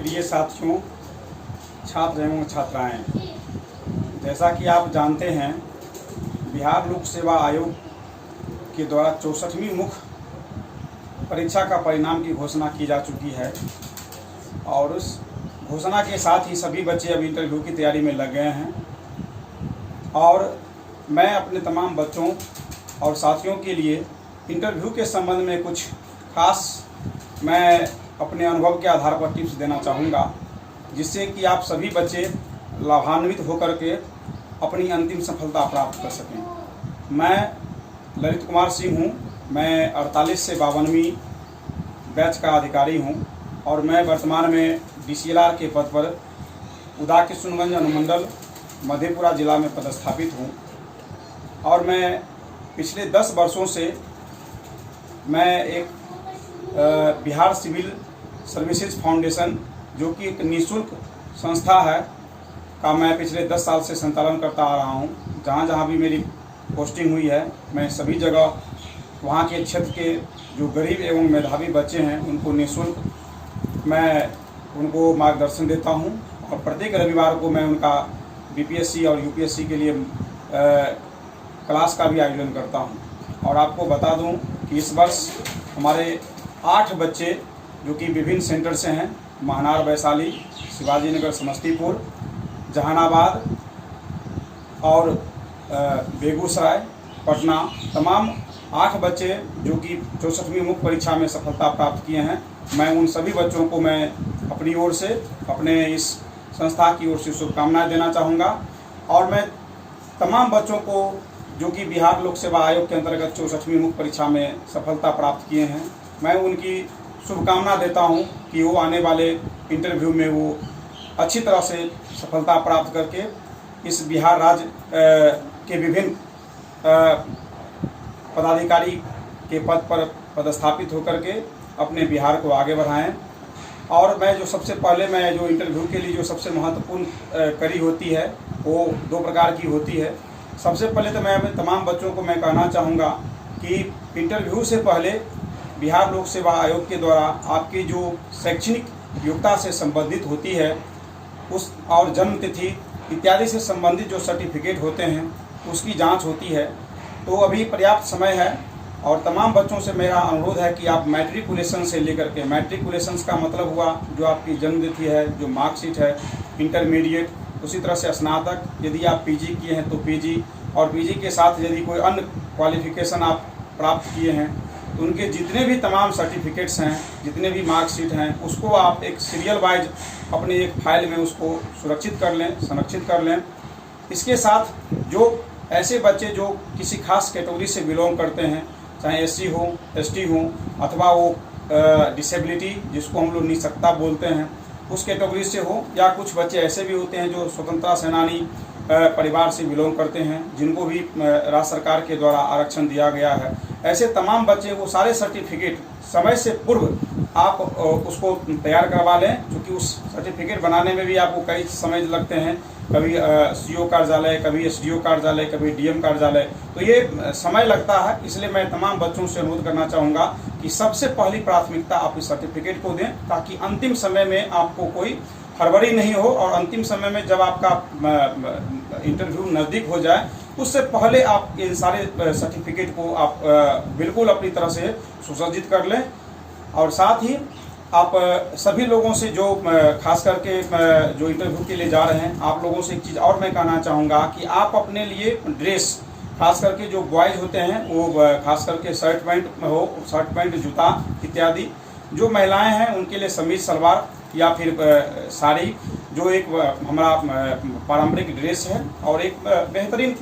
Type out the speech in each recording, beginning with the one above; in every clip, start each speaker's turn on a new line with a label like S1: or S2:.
S1: प्रिय साथियों, छात्र एवं छात्राएं, जैसा कि आप जानते हैं, बिहार लोक सेवा आयोग के द्वारा 64वीं मुख्य परीक्षा का परिणाम की घोषणा की जा चुकी है और उस घोषणा के साथ ही सभी बच्चे अब इंटरव्यू की तैयारी में लग गए हैं। और मैं अपने तमाम बच्चों और साथियों के लिए इंटरव्यू के संबंध में कुछ खास मैं अपने अनुभव के आधार पर टिप्स देना चाहूँगा, जिससे कि आप सभी बच्चे लाभान्वित होकर के अपनी अंतिम सफलता प्राप्त कर सकें। मैं ललित कुमार सिंह हूँ। मैं 48 से 52वीं बैच का अधिकारी हूँ और मैं वर्तमान में DCLR के पद पर उदाकिशुनगंज अनुमंडल मधेपुरा जिला में पदस्थापित हूँ। और मैं पिछले 10 वर्षों से मैं एक बिहार सिविल सर्विसेज फाउंडेशन, जो कि एक निःशुल्क संस्था है, का मैं पिछले 10 साल से संचालन करता आ रहा हूँ। जहाँ जहाँ भी मेरी पोस्टिंग हुई है, मैं सभी जगह वहाँ के क्षेत्र के जो गरीब एवं मेधावी बच्चे हैं उनको निःशुल्क मैं उनको मार्गदर्शन देता हूँ और प्रत्येक रविवार को मैं उनका BPSC और UPSC के लिए क्लास का भी आयोजन करता हूँ। और आपको बता दूँ कि इस वर्ष हमारे 8 बच्चे जो कि विभिन्न सेंटर से हैं, महनार वैशाली, शिवाजी नगर समस्तीपुर, जहानाबाद और बेगूसराय, पटना, तमाम 8 बच्चे जो कि 64वीं मुख्य परीक्षा में सफलता प्राप्त किए हैं। मैं उन सभी बच्चों को मैं अपनी ओर से, अपने इस संस्था की ओर से शुभकामनाएं देना चाहूँगा। और मैं तमाम बच्चों को जो कि बिहार लोक सेवा आयोग के अंतर्गत 64वीं मुख्य परीक्षा में सफलता प्राप्त किए हैं, मैं उनकी शुभकामना देता हूं कि वो आने वाले इंटरव्यू में वो अच्छी तरह से सफलता प्राप्त करके इस बिहार राज्य के विभिन्न पदाधिकारी के पद पर पदस्थापित होकर के अपने बिहार को आगे बढ़ाएं। और मैं जो सबसे पहले मैं जो इंटरव्यू के लिए जो सबसे महत्वपूर्ण कड़ी होती है वो 2 प्रकार की होती है। सबसे पहले तो मैं अपने तमाम बच्चों को मैं कहना चाहूँगा कि इंटरव्यू से पहले बिहार लोक सेवा आयोग के द्वारा आपकी जो शैक्षणिक योग्यता से संबंधित होती है उस और जन्म तिथि इत्यादि से संबंधित जो सर्टिफिकेट होते हैं उसकी जांच होती है। तो अभी पर्याप्त समय है और तमाम बच्चों से मेरा अनुरोध है कि आप मैट्रिकुलेशन से लेकर के, मैट्रिकुलेशन का मतलब हुआ जो आपकी जन्म तिथि है, जो मार्कशीट है, इंटरमीडिएट, उसी तरह से स्नातक, यदि आप PG किए हैं तो PG, और PG के साथ यदि कोई अन्य क्वालिफिकेशन आप प्राप्त किए हैं तो उनके जितने भी तमाम सर्टिफिकेट्स हैं, जितने भी मार्कशीट हैं, उसको आप एक सीरियल वाइज अपने एक फाइल में उसको सुरक्षित कर लें, संरक्षित कर लें। इसके साथ जो ऐसे बच्चे जो किसी खास कैटेगरी से बिलोंग करते हैं, चाहे SC हो, ST हो, अथवा वो डिसेबिलिटी जिसको हम लोग निःशक्तता बोलते हैं उस कैटेगरी से हो, या कुछ बच्चे ऐसे भी होते हैं जो स्वतंत्रता सेनानी परिवार से बिलोंग करते हैं, जिनको भी राज्य सरकार के द्वारा आरक्षण दिया गया है, ऐसे तमाम बच्चे वो सारे सर्टिफिकेट समय से पूर्व आप उसको तैयार करवा लें, क्योंकि उस सर्टिफिकेट बनाने में भी आपको कई समय लगते हैं, कभी CO कार्यालय, कभी SDO कार्यालय, कभी DM कार्यालय, तो ये समय लगता है। इसलिए मैं तमाम बच्चों से अनुरोध करना चाहूँगा कि सबसे पहली प्राथमिकता आप इस सर्टिफिकेट को दें, ताकि अंतिम समय में आपको कोई हड़बड़ी नहीं हो और अंतिम समय में जब आपका इंटरव्यू नज़दीक हो जाए उससे पहले आप इन सारे सर्टिफिकेट को आप बिल्कुल अपनी तरह से सुसज्जित कर लें। और साथ ही आप सभी लोगों से जो खास करके जो इंटरव्यू के लिए जा रहे हैं, आप लोगों से एक चीज़ और मैं कहना चाहूँगा कि आप अपने लिए ड्रेस, खास करके जो बॉयज़ होते हैं वो खास करके शर्ट पैंट, जूता इत्यादि, जो महिलाएं हैं उनके लिए समीज सलवार या फिर साड़ी, जो एक हमारा पारंपरिक ड्रेस है और एक बेहतरीन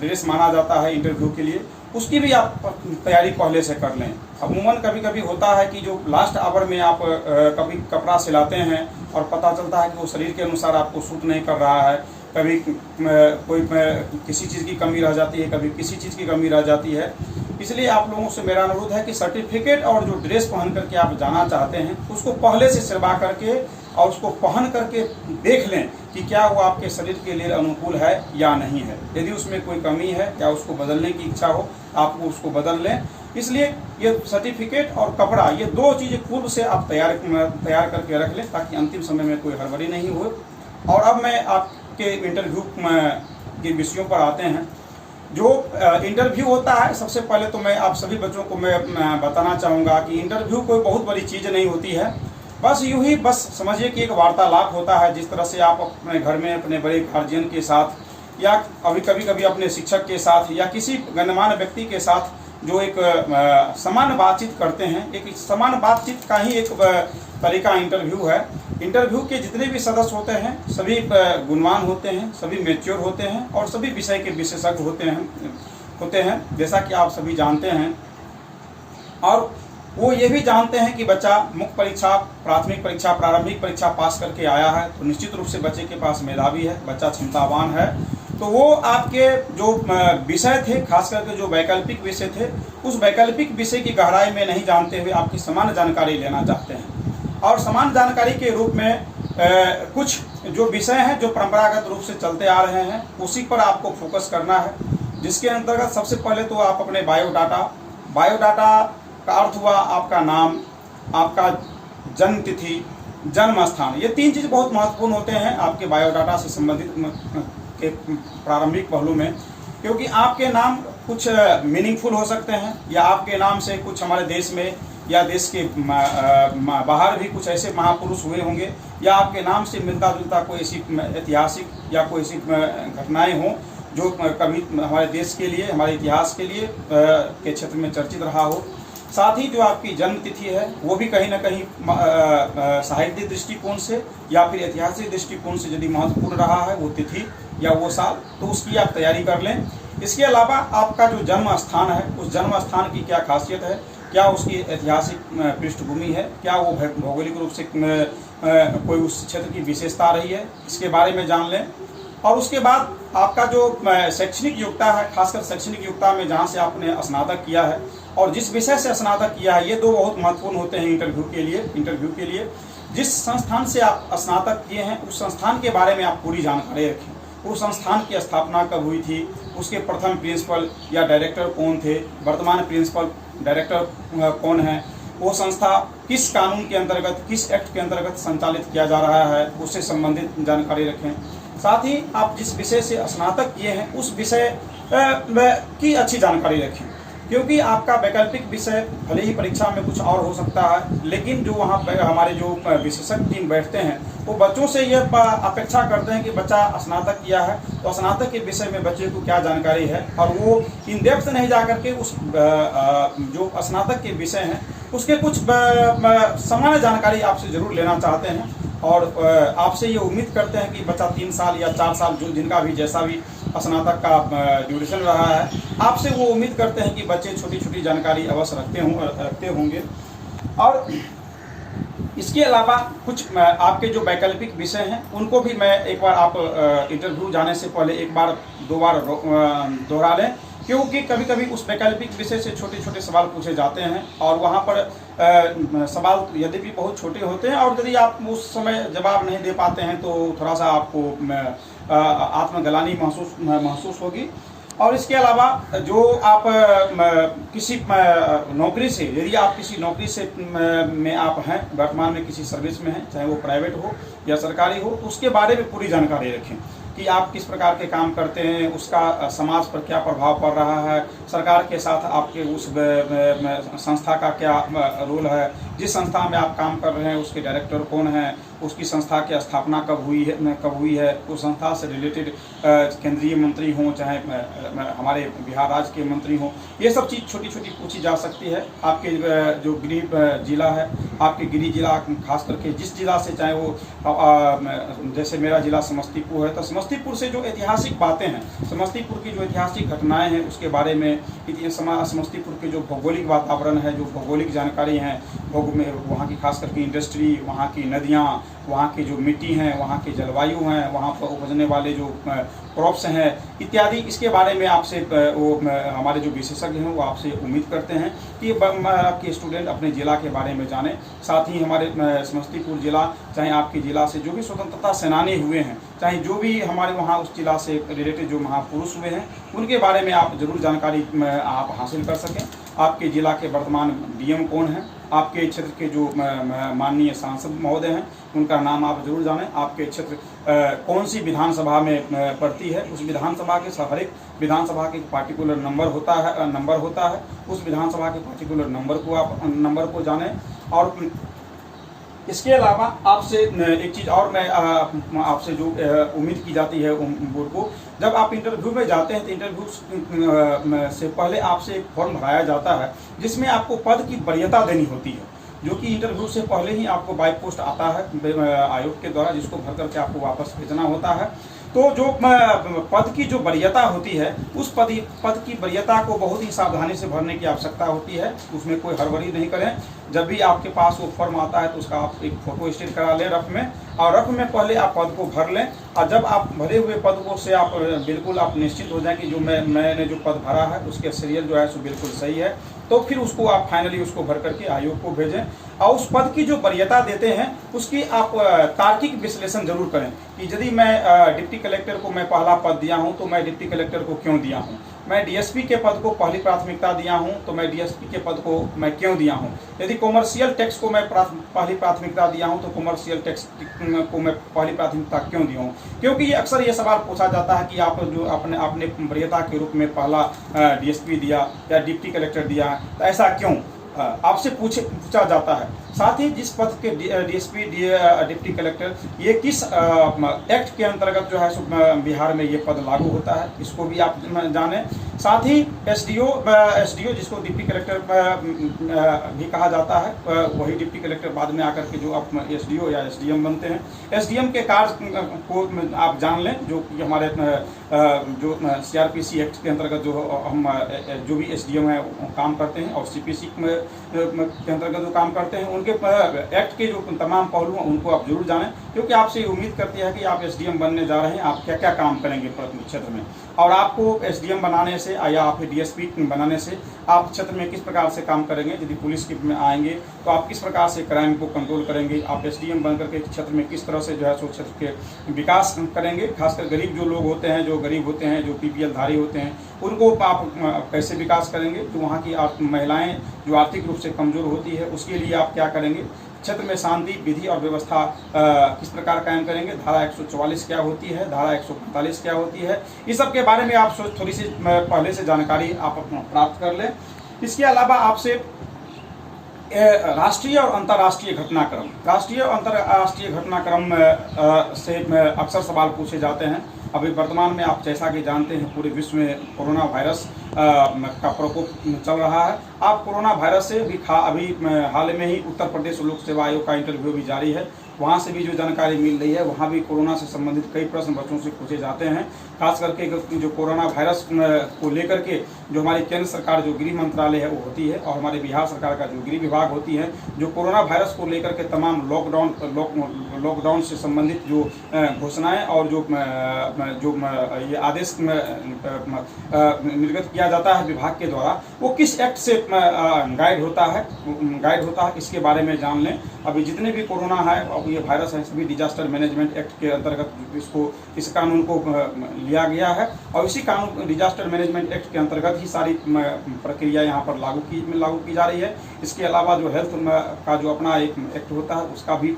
S1: ड्रेस माना जाता है इंटरव्यू के लिए, उसकी भी आप तैयारी पहले से कर लें। अमूमन कभी कभी होता है कि जो लास्ट आवर में आप कभी कपड़ा सिलाते हैं और पता चलता है कि वो शरीर के अनुसार आपको सूट नहीं कर रहा है, कभी कोई किसी चीज़ की कमी रह जाती है, कभी किसी चीज़ की कमी रह जाती है। इसलिए आप लोगों से मेरा अनुरोध है कि सर्टिफिकेट और जो ड्रेस पहन करके आप जाना चाहते हैं उसको पहले से सिलवा करके और उसको पहन करके देख लें कि क्या वो आपके शरीर के लिए अनुकूल है या नहीं है। यदि उसमें कोई कमी है या उसको बदलने की इच्छा हो, आप उसको बदल लें। इसलिए ये सर्टिफिकेट और कपड़ा, ये दो चीज़ें पूर्व से आप तैयार करके रख लें, ताकि अंतिम समय में कोई हड़बड़ी नहीं हो। और अब मैं आपके इंटरव्यू के विषयों पर आते हैं। जो इंटरव्यू होता है, सबसे पहले तो मैं आप सभी बच्चों को मैं बताना चाहूँगा कि इंटरव्यू कोई बहुत बड़ी चीज़ नहीं होती है। बस यूँ ही बस समझिए कि एक वार्तालाप होता है। जिस तरह से आप अपने घर में अपने बड़े गार्जियन के साथ या कभी अपने शिक्षक के साथ या किसी गणमान्य व्यक्ति के साथ जो एक समान बातचीत करते हैं, एक समान बातचीत का ही एक तरीका इंटरव्यू है। इंटरव्यू के जितने भी सदस्य होते हैं सभी गुणवान होते हैं, सभी मैच्योर होते हैं और सभी विषय के विशेषज्ञ होते हैं जैसा कि आप सभी जानते हैं। और वो ये भी जानते हैं कि बच्चा मुख्य परीक्षा, प्राथमिक परीक्षा, प्रारंभिक परीक्षा पास करके आया है तो निश्चित रूप से बच्चे के पास मेधावी है, बच्चा क्षमतावान है। तो वो आपके जो विषय थे, खास करके जो वैकल्पिक विषय थे, उस वैकल्पिक विषय की गहराई में नहीं जानते हुए आपकी समान जानकारी लेना चाहते हैं। और समान जानकारी के रूप में कुछ जो विषय हैं जो परंपरागत रूप से चलते आ रहे हैं उसी पर आपको फोकस करना है। जिसके अंतर्गत सबसे पहले तो आप अपने बायोडाटा का अर्थ हुआ आपका नाम, आपका जन्म तिथि, जन्म स्थान। ये तीन चीज़ बहुत महत्वपूर्ण होते हैं आपके बायोडाटा से संबंधित के प्रारंभिक पहलू में, क्योंकि आपके नाम कुछ मीनिंगफुल हो सकते हैं या आपके नाम से कुछ हमारे देश में या देश के बाहर भी कुछ ऐसे महापुरुष हुए होंगे, या आपके नाम से मिलता जुलता कोई ऐसी ऐतिहासिक या कोई ऐसी घटनाएं हों जो कभी हमारे देश के लिए, हमारे इतिहास के लिए के क्षेत्र में चर्चित रहा हो। साथ ही जो आपकी जन्म तिथि है वो भी कहीं ना कहीं साहित्यिक दृष्टिकोण से या फिर ऐतिहासिक दृष्टिकोण से यदि महत्वपूर्ण रहा है वो तिथि या वो साल, तो उसकी आप तैयारी कर लें। इसके अलावा आपका जो जन्म स्थान है, उस जन्म स्थान की क्या खासियत है, क्या उसकी ऐतिहासिक पृष्ठभूमि है, क्या वो भौगोलिक रूप से कोई उस क्षेत्र की विशेषता रही है, इसके बारे में जान लें। और उसके बाद आपका जो शैक्षणिक योग्यता है, खासकर शैक्षणिक योग्यता में जहाँ से आपने स्नातक किया है और जिस विषय से स्नातक किया है, ये दो बहुत महत्वपूर्ण होते हैं इंटरव्यू के लिए। जिस संस्थान से आप स्नातक किए हैं उस संस्थान के बारे में आप पूरी जानकारी रखें। उस संस्थान की स्थापना कब हुई थी, उसके प्रथम प्रिंसिपल या डायरेक्टर कौन थे, वर्तमान प्रिंसिपल डायरेक्टर कौन है, वो संस्था किस कानून के अंतर्गत, किस एक्ट के अंतर्गत संचालित किया जा रहा है, उससे संबंधित जानकारी रखें। साथ ही आप जिस विषय से स्नातक किए हैं उस विषय की अच्छी जानकारी रखें, क्योंकि आपका वैकल्पिक विषय भले ही परीक्षा में कुछ और हो सकता है, लेकिन जो वहाँ हमारे जो विशेषज्ञ टीम बैठते हैं वो बच्चों से ये अपेक्षा करते हैं कि बच्चा स्नातक किया है तो स्नातक के विषय में बच्चे को क्या जानकारी है, और वो इन डेप्थ नहीं जा करके उस जो स्नातक के विषय हैं उसके कुछ सामान्य जानकारी आपसे ज़रूर लेना चाहते हैं। और आपसे ये उम्मीद करते हैं कि बच्चा 3 साल या 4 साल जो जिनका भी जैसा भी स्नातक का ड्यूरेशन रहा है, आपसे वो उम्मीद करते हैं कि बच्चे छोटी छोटी जानकारी अवश्य रखते होंगे। और इसके अलावा कुछ आपके जो वैकल्पिक विषय हैं उनको भी मैं एक बार आप इंटरव्यू जाने से पहले एक बार 2 बार दोहरा लें, क्योंकि कभी कभी उस वैकल्पिक विषय से छोटे छोटे सवाल पूछे जाते हैं और वहाँ पर सवाल यदि भी बहुत छोटे होते हैं और यदि आप उस समय जवाब नहीं दे पाते हैं तो थोड़ा सा आपको आत्मग्लानि महसूस होगी। और इसके अलावा जो आप किसी नौकरी से, यदि आप किसी नौकरी से में आप हैं, वर्तमान में किसी सर्विस में हैं, चाहे वो प्राइवेट हो या सरकारी हो, तो उसके बारे में पूरी जानकारी रखें कि आप किस प्रकार के काम करते हैं, उसका समाज पर क्या प्रभाव पड़ रहा है, सरकार के साथ आपके उस संस्था का क्या रोल है, जिस संस्था में आप काम कर रहे हैं उसके डायरेक्टर कौन है, उसकी संस्था की स्थापना कब हुई है, उस संस्था से रिलेटेड केंद्रीय मंत्री हों चाहे हमारे बिहार राज्य के मंत्री हों, ये सब चीज़ छोटी छोटी पूछी जा सकती है। आपके जो गृह जिला है, आपके गृह जिला खास करके जिस जिला से, चाहे वो जैसे मेरा जिला समस्तीपुर है तो समस्तीपुर से जो ऐतिहासिक बातें हैं, समस्तीपुर की जो ऐतिहासिक घटनाएं हैं उसके बारे में, समस्तीपुर के जो भौगोलिक वातावरण है, जो भौगोलिक जानकारी हैं, वहाँ की खास करके इंडस्ट्री, वहाँ की नदियाँ, वहाँ की जो मिट्टी हैं, वहाँ की जलवायु हैं, वहाँ पर उपजने वाले जो क्रॉप्स हैं इत्यादि, इसके बारे में आपसे वो हमारे जो विशेषज्ञ हैं वो आपसे उम्मीद करते हैं कि आपके स्टूडेंट अपने ज़िला के बारे में जानें। साथ ही हमारे समस्तीपुर जिला, चाहे आपके जिला से जो भी स्वतंत्रता सेनानी हुए हैं, चाहे जो भी हमारे वहाँ उस जिला से रिलेटेड जो महापुरुष हुए हैं, उनके बारे में आप जरूर जानकारी आप हासिल कर सकें। आपके जिला के वर्तमान डीएम कौन हैं, आपके क्षेत्र के जो माननीय सांसद महोदय हैं, उनका नाम आप जरूर जानें। आपके क्षेत्र कौन सी विधानसभा में पड़ती है, उस विधानसभा के हर एक विधानसभा के पार्टिकुलर नंबर होता है, उस विधानसभा के पार्टिकुलर नंबर को जानें। और इसके अलावा आपसे एक चीज़ और मैं आपसे जो उम्मीद की जाती है बोर्ड को, जब आप इंटरव्यू में जाते हैं तो इंटरव्यू से पहले आपसे एक फॉर्म भराया जाता है जिसमें आपको पद की वरीयता देनी होती है, जो कि इंटरव्यू से पहले ही आपको बाय पोस्ट आता है आयोग के द्वारा, जिसको भर करके आपको वापस भेजना होता है। तो जो पद की जो वरीयता होती है, उस पद की वरीयता को बहुत ही सावधानी से भरने की आवश्यकता होती है। उसमें कोई हड़बड़ी नहीं करें। जब भी आपके पास वो फॉर्म आता है तो उसका आप एक फोटो स्टेट करा लें रफ में, और रफ में पहले आप पद को भर लें। और जब आप भरे हुए पद को से आप बिल्कुल आप निश्चित हो जाएं कि जो मैंने जो पद भरा है उसके सीरियल जो है सो बिल्कुल सही है, तो फिर उसको आप फाइनली उसको भर करके आयोग को भेजें। और उस पद की जो वरीयता देते हैं उसकी आप तार्किक विश्लेषण जरूर करें कि यदि मैं डिप्टी कलेक्टर को मैं पहला पद दिया हूं तो मैं डिप्टी कलेक्टर को क्यों दिया हूं, मैं डीएसपी के पद को पहली प्राथमिकता दिया हूं तो मैं डीएसपी के पद को मैं क्यों दिया हूं, यदि कॉमर्शियल टैक्स को मैं पहली प्राथमिकता दिया हूं तो कॉमर्शियल टैक्स को मैं पहली प्राथमिकता क्यों दिया हूं। क्योंकि ये अक्सर ये सवाल पूछा जाता है कि आप जो अपने वरीयता के रूप में पहला डीएसपी दिया या डिप्टी कलेक्टर दिया, तो ऐसा क्यों आपसे पूछा जाता है। साथ ही जिस पद के डीएसपी डिप्टी कलेक्टर ये किस एक्ट के अंतर्गत जो है सो बिहार में ये पद लागू होता है, इसको भी आप जानें। साथ ही एसडीओ जिसको डिप्टी कलेक्टर भी कहा जाता है, वही डिप्टी कलेक्टर बाद में आकर के जो आप एसडीओ या एसडीएम बनते हैं। एसडीएम के कार्य को आप जान लें, जो कि हमारे जो सीआरपीसी एक्ट के अंतर्गत जो भी एसडीएम है काम करते हैं, और सीपीसी के अंतर्गत जो काम करते हैं उनके एक्ट के जो तमाम पहलू हैं उनको आप जरूर जानें। क्योंकि आपसे उम्मीद करती है कि आप एसडीएम बनने जा रहे हैं, आप क्या क्या काम करेंगे क्षेत्र में, और आपको एसडीएम बनाने से या आप डीएसपी बनाने से आप क्षेत्र में किस प्रकार से काम करेंगे। यदि पुलिस के में आएंगे तो आप किस प्रकार से क्राइम को कंट्रोल करेंगे, आप एसडीएम बनकर के क्षेत्र में किस तरह से जो है सो क्षेत्र के विकास करेंगे। खासकर गरीब जो लोग होते हैं, जो गरीब होते हैं, जो पीपीएल धारी होते हैं, उनको आप कैसे विकास करेंगे। जो वहाँ की महिलाएं जो आर्थिक रूप से कमजोर होती है उसके लिए आप क्या करेंगे। क्षेत्र में शांति, विधि और व्यवस्था किस प्रकार कायम करेंगे, धारा 144 क्या होती है, धारा 145 क्या होती है, इस सब के बारे में आप थोड़ी सी पहले से जानकारी आप प्राप्त कर लें। इसके अलावा आपसे राष्ट्रीय और अंतर्राष्ट्रीय घटनाक्रम, राष्ट्रीय और अंतर्राष्ट्रीय घटनाक्रम से अक्सर सवाल पूछे जाते हैं। अभी वर्तमान में आप जैसा कि जानते हैं पूरे विश्व में कोरोना वायरस का प्रकोप चल रहा है। आप कोरोना वायरस से भी अभी हाल में ही उत्तर प्रदेश लोक सेवा आयोग का इंटरव्यू भी जारी है, वहाँ से भी जो जानकारी मिल रही है, वहाँ भी कोरोना से संबंधित कई प्रश्न बच्चों से पूछे जाते हैं। खास करके जो कोरोना वायरस को लेकर के जो हमारी केंद्र सरकार जो गृह मंत्रालय है वो होती है, और हमारे बिहार सरकार का जो गृह विभाग होती है, जो कोरोना वायरस को लेकर के तमाम लॉकडाउन से संबंधित जो घोषणाएं और जो ये आदेश निर्गत किया जाता है विभाग के द्वारा, वो किस एक्ट से गाइड होता है इसके बारे में जान लें। अभी जितने भी कोरोना है अब ये वायरस है, सभी डिजास्टर मैनेजमेंट एक्ट के अंतर्गत इस कानून को लिया गया है, और इसी कानून डिजास्टर मैनेजमेंट एक्ट के अंतर्गत ही सारी प्रक्रिया यहाँ पर लागू की जा रही है। इसके अलावा जो हेल्थ का जो अपना एक एक्ट होता है उसका भी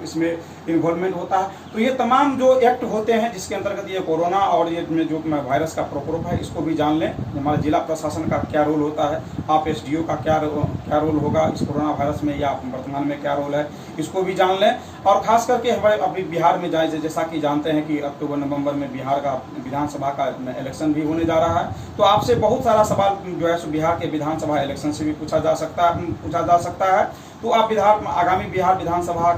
S1: इसमें इन्वॉल्वमेंट होता है। तो ये तमाम जो एक्ट होते हैं जिसके अंतर्गत ये कोरोना और ये जो वायरस का प्रकोप है इसको भी जान लें। हमारे जिला प्रशासन का क्या रोल होता है, आप एसडीओ का क्या रोल होगा इस कोरोना वायरस में, या वर्तमान में क्या रोल है, इसको भी जान लें। और खास करके हमारे अभी बिहार में जैसा कि जानते हैं कि अक्टूबर नवंबर में बिहार का विधानसभा का इलेक्शन भी होने जा रहा है, तो आपसे बहुत सारा सवाल जो है बिहार के विधानसभा इलेक्शन से भी पूछा जा सकता है। तो आप आगामी बिहार विधानसभा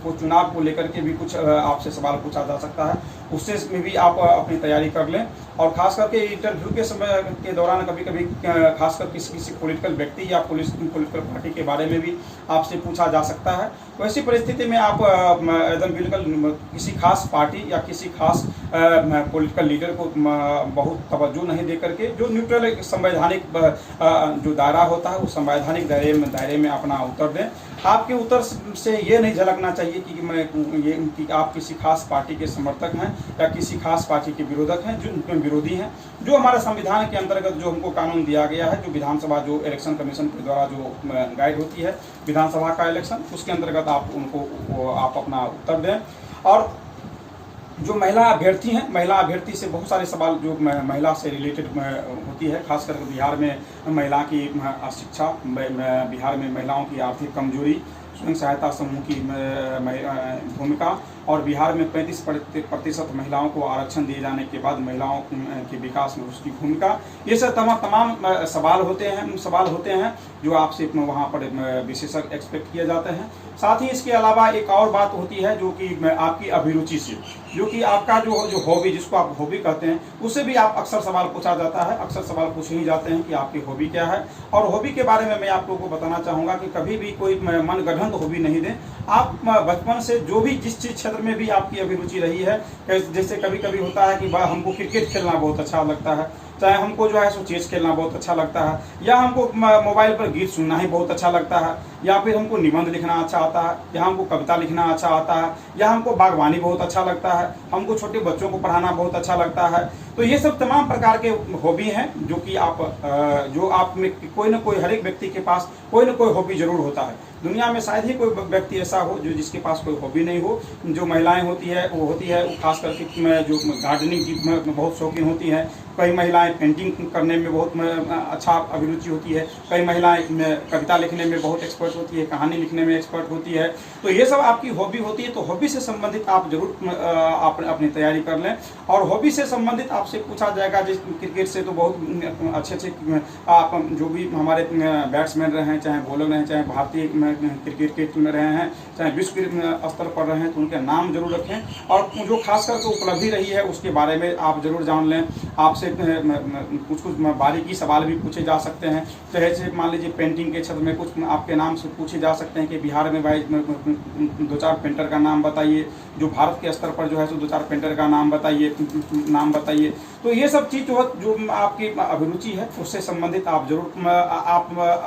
S1: को चुनाव को लेकर के भी कुछ आपसे सवाल पूछा जा सकता है, उससे में भी आप अपनी तैयारी कर लें। और खास करके इंटरव्यू के समय के दौरान कभी कभी खासकर किसी पॉलिटिकल व्यक्ति या पॉलिटिकल पार्टी के बारे में भी आपसे पूछा जा सकता है। तो ऐसी परिस्थिति में आप एकदम बिल्कुल किसी खास पार्टी या किसी खास पॉलिटिकल लीडर को बहुत तवज्जो नहीं दे करके जो न्यूट्रल एक संवैधानिक जो दायरा होता है उस संवैधानिक दायरे में अपना उत्तर दें। आपके उत्तर से ये नहीं झलकना चाहिए कि आप किसी खास पार्टी के समर्थक हैं या किसी खास पार्टी के विरोधक हैं, जो विरोधी हैं। जो हमारे संविधान के अंतर्गत जो हमको कानून दिया गया है, जो विधानसभा जो इलेक्शन कमीशन के द्वारा जो गाइड होती है विधानसभा का इलेक्शन, उसके अंतर्गत आप अपना उत्तर दें। और जो महिला अभ्यर्थी हैं, महिला अभ्यर्थी से बहुत सारे सवाल जो महिला से रिलेटेड होती है, खास करके बिहार में महिला की अशिक्षा, बिहार में महिलाओं की आर्थिक कमजोरी, स्वयं सहायता समूह की भूमिका और बिहार में 35% महिलाओं को आरक्षण दिए जाने के बाद महिलाओं के विकास में उसकी भूमिका, ये सब तमाम सवाल होते हैं जो आपसे वहाँ पर विशेषज्ञ एक्सपेक्ट किए जाते हैं। साथ ही इसके अलावा एक और बात होती है जो कि आपकी अभिरुचि से, जो कि आपका जो हॉबी, जिसको आप हॉबी कहते हैं, उससे भी आप अक्सर सवाल पूछा जाता है। अक्सर सवाल पूछे ही जाते हैं कि आपकी हॉबी क्या है। और हॉबी के बारे में मैं आप लोगों को बताना चाहूँगा कि कभी भी कोई मनगढ़ंत हॉबी नहीं दें। आप बचपन से जो भी जिस चीज क्षेत्र में भी आपकी अभिरुचि रही है, जैसे कभी कभी होता है कि हमको क्रिकेट खेलना बहुत अच्छा लगता है, चाहे हमको जो है सो चेस खेलना बहुत अच्छा लगता है, या हमको मोबाइल पर गीत सुनना ही बहुत अच्छा लगता है, या फिर हमको निबंध लिखना अच्छा आता है, या हमको कविता लिखना अच्छा आता है, या हमको बागवानी बहुत अच्छा लगता है, हमको छोटे बच्चों को पढ़ाना बहुत अच्छा लगता है। तो ये सब तमाम प्रकार के हॉबी हैं जो कि आप में कोई ना कोई, हर एक व्यक्ति के पास कोई ना कोई हॉबी जरूर होता है। दुनिया में शायद ही कोई व्यक्ति ऐसा हो जिसके पास कोई हॉबी नहीं हो। जो महिलाएं होती है वो खास करके जो गार्डनिंग की बहुत शौकीन होती हैं। कई महिलाएं पेंटिंग करने में बहुत अच्छा अभिरुचि होती है, कई महिलाएं कविता लिखने में बहुत एक्सपर्ट होती है, कहानी लिखने में एक्सपर्ट होती है। तो ये सब आपकी हॉबी होती है। तो हॉबी से संबंधित आप जरूर अपनी तैयारी कर लें। और हॉबी से संबंधित आपसे पूछा जाएगा, जैसे क्रिकेट से तो बहुत अच्छे आप जो भी हमारे बैट्समैन रहे हैं, चाहे बॉलर रहे हैं, चाहे भारतीय क्रिकेट में रहे हैं, चाहे विश्व स्तर पर रहे हैं, तो उनके नाम जरूर रखें। और जो खास करके उपलब्धि रही है उसके बारे में आप जरूर जान लें। आपसे कुछ बारीकी सवाल भी पूछे जा सकते हैं। जैसे मान लीजिए पेंटिंग के क्षेत्र में कुछ आपके नाम से पूछे जा सकते हैं कि बिहार में भाई 2-4 पेंटर का नाम बताइए, जो भारत के स्तर पर जो है सो 2-4 पेंटर का नाम बताइए। तो ये सब चीज़ जो आपकी अभिरुचि है उससे संबंधित आप जरूर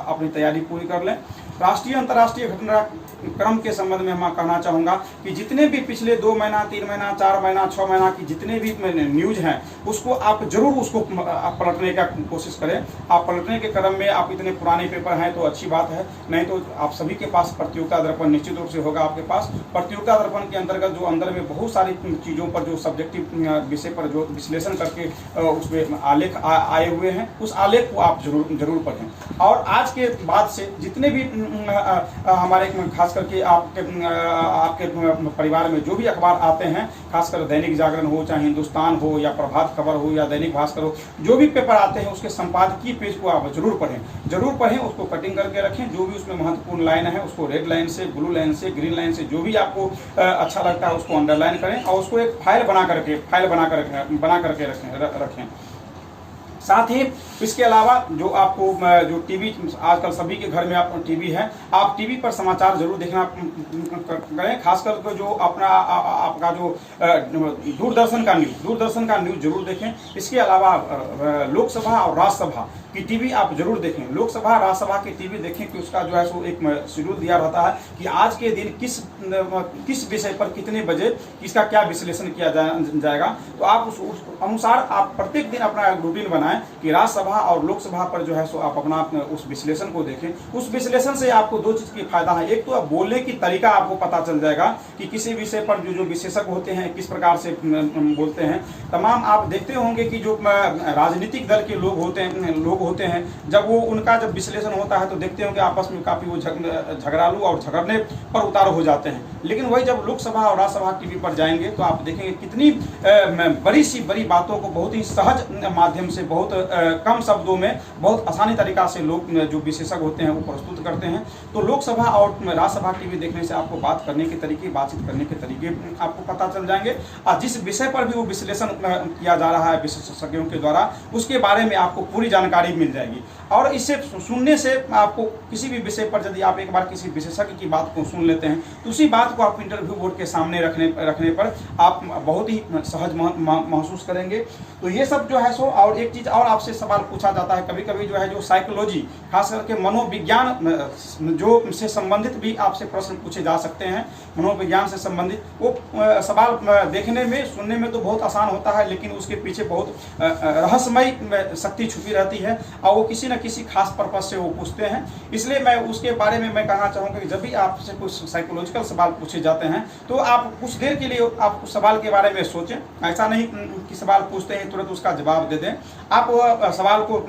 S1: अपनी तैयारी पूरी कर लें। राष्ट्रीय अंतर्राष्ट्रीय घटनाक्रम के संबंध में मैं कहना चाहूँगा कि जितने भी पिछले 2 महीना, 3 महीना, 4 महीना, 6 महीना की जितने भी न्यूज हैं उसको आप जरूर पलटने का कोशिश करें। आप पलटने के क्रम में आप इतने पुराने पेपर हैं तो अच्छी बात है, नहीं तो आप सभी के पास प्रतियोगिता दर्पण निश्चित रूप से होगा। आपके पास प्रतियोगिता दर्पण के अंतर्गत जो अंदर में बहुत सारी चीज़ों पर जो सब्जेक्टिव विषय पर जो विश्लेषण करके उसमें आलेख आए हुए हैं, उस आलेख को आप जरूर पढ़ें। और आज के बाद से जितने भी हमारे खास करके आपके परिवार में जो भी अखबार आते हैं, खासकर दैनिक जागरण हो, चाहे हिंदुस्तान हो, या प्रभात खबर हो, या दैनिक भास्कर हो, जो भी पेपर आते हैं उसके संपादकीय पेज को आप जरूर पढ़ें। उसको कटिंग करके रखें। जो भी उसमें महत्वपूर्ण लाइन है उसको रेड लाइन से, ब्लू लाइन से, ग्रीन लाइन से, जो भी आपको अच्छा लगता है उसको अंडरलाइन करें और उसको एक फाइल बना करके रखें। साथ ही इसके अलावा जो आपको जो टीवी, आजकल सभी के घर में आप टीवी है, आप टीवी पर समाचार जरूर देखना करें। खासकर जो आपका जो दूरदर्शन का न्यूज़ जरूर देखें। इसके अलावा लोकसभा और राज्यसभा की टीवी आप जरूर देखें। लोकसभा राज्यसभा की टीवी देखें कि उसका जो है सो एक शेड्यूल दिया रहता है कि आज के दिन किस विषय पर कितने बजे इसका क्या विश्लेषण किया जाएगा। तो आप उस अनुसार आप प्रत्येक दिन अपना रूटीन बनाएं कि राज्यसभा और लोकसभा पर जो है सो आप अपना उस विश्लेषण को देखें। उस विश्लेषण से आपको 2 चीज़ की फायदा है। एक तो आप बोलने की तरीका आपको पता चल जाएगा कि किसी विषय पर जो विशेषज्ञ होते हैं किस प्रकार से बोलते हैं। तमाम आप देखते होंगे कि जो राजनीतिक दल के लोग होते हैं जब उनका जब विश्लेषण होता है तो देखते होंगे आपस में काफ़ी वो झगड़ालू और झगड़ने पर उतार हो जाते हैं। लेकिन वही जब लोकसभा और राज्यसभा टीवी पर जाएंगे तो आप देखेंगे कितनी बड़ी बातों को बहुत ही सहज माध्यम से, बहुत बहुत कम शब्दों में बहुत आसानी तरीका से लोग जो विशेषज्ञ होते हैं वो प्रस्तुत करते हैं। तो लोकसभा और राज्यसभा टीवी देखने से आपको बात करने के तरीके, बातचीत करने के तरीके आपको पता चल जाएंगे, और जिस विषय पर भी वो विश्लेषण किया जा रहा है विशेषज्ञों के द्वारा, उसके बारे में आपको पूरी जानकारी मिल जाएगी। और इसे सुनने से आपको किसी भी विषय पर यदि आप एक बार किसी विशेषज्ञ की बात को सुन लेते हैं तो उसी बात को आप इंटरव्यू बोर्ड के सामने रखने पर आप बहुत ही सहज महसूस करेंगे। तो ये सब जो है सो, और एक चीज़ और आपसे सवाल पूछा जाता है कभी कभी जो है, जो साइकोलॉजी खास करके मनोविज्ञान जो से संबंधित भी आपसे प्रश्न पूछे जा सकते हैं। मनोविज्ञान से संबंधित वो सवाल देखने में, सुनने में तो बहुत आसान होता है, लेकिन उसके पीछे बहुत रहस्यमय शक्ति छुपी रहती है और वो किसी न किसी खास पर्पज से वो पूछते हैं। इसलिए मैं उसके बारे में मैं कहना चाहूँगा कि जब भी आपसे कुछ साइकोलॉजिकल सवाल पूछे जाते हैं तो आप कुछ देर के लिए आप उस सवाल के बारे में सोचें। ऐसा नहीं कि सवाल पूछते हैं तुरंत उसका जवाब दे दें। आप सवाल को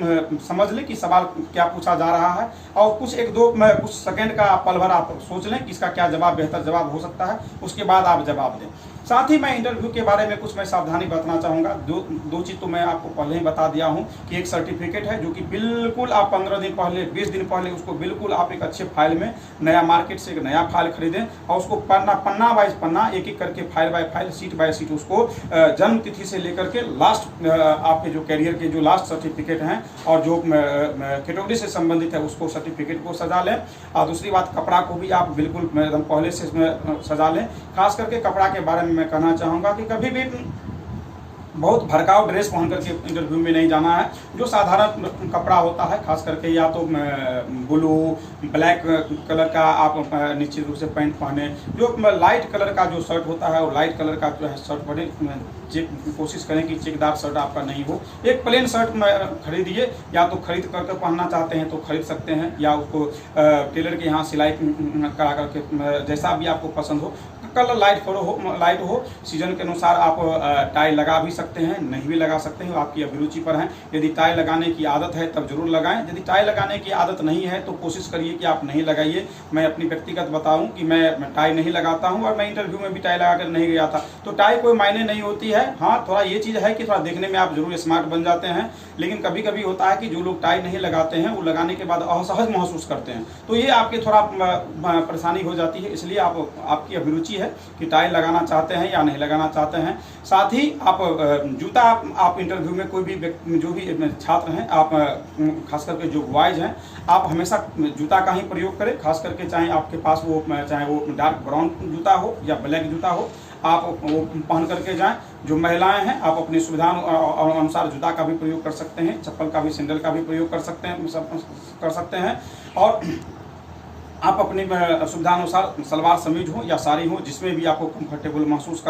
S1: समझ लें कि सवाल क्या पूछा जा रहा है, और कुछ कुछ सेकंड का पल भर आप सोच लें कि इसका क्या जवाब, बेहतर जवाब हो सकता है, उसके बाद आप जवाब दें। साथ ही मैं इंटरव्यू के बारे में कुछ मैं सावधानी बरतना चाहूँगा। दो चीज़ तो मैं आपको पहले ही बता दिया हूँ कि एक सर्टिफिकेट है जो कि बिल्कुल आप 15 दिन पहले, 20 दिन पहले उसको बिल्कुल आप एक अच्छे फाइल में, नया मार्केट से एक नया फाइल खरीदें और उसको पन्ना बाय पन्ना, एक एक करके, file by file, sheet by sheet, उसको जन्म तिथि से लेकर के लास्ट आपके जो कैरियर के जो लास्ट सर्टिफिकेट हैं और जो कैटेगरी से संबंधित है उसको सर्टिफिकेट को सजा लें। और दूसरी बात, कपड़ा को भी आप बिल्कुल एकदम पहले से सजा लें। खास करके कपड़ा के बारे में मैं कहना चाहूँगा कि कभी भी बहुत भड़काऊ ड्रेस पहन करके इंटरव्यू में नहीं जाना है। जो साधारण कपड़ा होता है, खास करके या तो ब्लू, ब्लैक कलर का आप निश्चित रूप से पैंट पहने। जो लाइट कलर का जो शर्ट होता है वो लाइट कलर का जो है शर्ट पहने। कोशिश करें कि चेकदार शर्ट आपका नहीं हो। एक प्लेन शर्ट खरीदिए, या तो खरीद करके पहनना चाहते हैं तो खरीद सकते हैं, या उसको टेलर के यहाँ सिलाई करा करके, जैसा भी आपको पसंद हो। कलर लाइट हो, सीजन के अनुसार आप टाई लगा भी सकते हैं, नहीं भी लगा सकते हैं, आपकी अभिरुचि पर है। यदि टाई लगाने की आदत है तब जरूर लगाएं। यदि टाई लगाने की आदत नहीं है तो कोशिश करिए कि आप नहीं लगाइए। मैं अपनी व्यक्तिगत बताऊं कि मैं टाई नहीं लगाता हूं, और मैं इंटरव्यू में भी टाई लगा कर नहीं गया था। तो टाई कोई मायने नहीं होती है। हाँ, थोड़ा ये चीज़ है कि थोड़ा देखने में आप जरूर स्मार्ट बन जाते हैं, लेकिन कभी कभी होता है कि जो लोग टाई नहीं लगाते हैं वो लगाने के बाद असहज महसूस करते हैं, तो ये आपके थोड़ा परेशानी हो जाती है। इसलिए आपकी अभिरुचि है कि टाई लगाना चाहते हैं या नहीं लगाना चाहते हैं। साथ ही आप जूता, आप इंटरव्यू में कोई भी जो भी छात्र हैं, आप खास करके जो बॉयज हैं, आप हमेशा जूता का ही प्रयोग करें। खास करके चाहे आपके पास चाहे वो डार्क ब्राउन जूता हो या ब्लैक जूता हो, आप वो पहन करके जाएं। जो महिलाएं हैं, आप अपनी सुविधा अनुसार जूता का भी प्रयोग कर सकते हैं, चप्पल का भी, सैंडल का भी प्रयोग कर सकते हैं। और आप अपनी सुविधा अनुसार सलवार समीज हो या साड़ी हो, जिसमें भी आपको कंफर्टेबल महसूस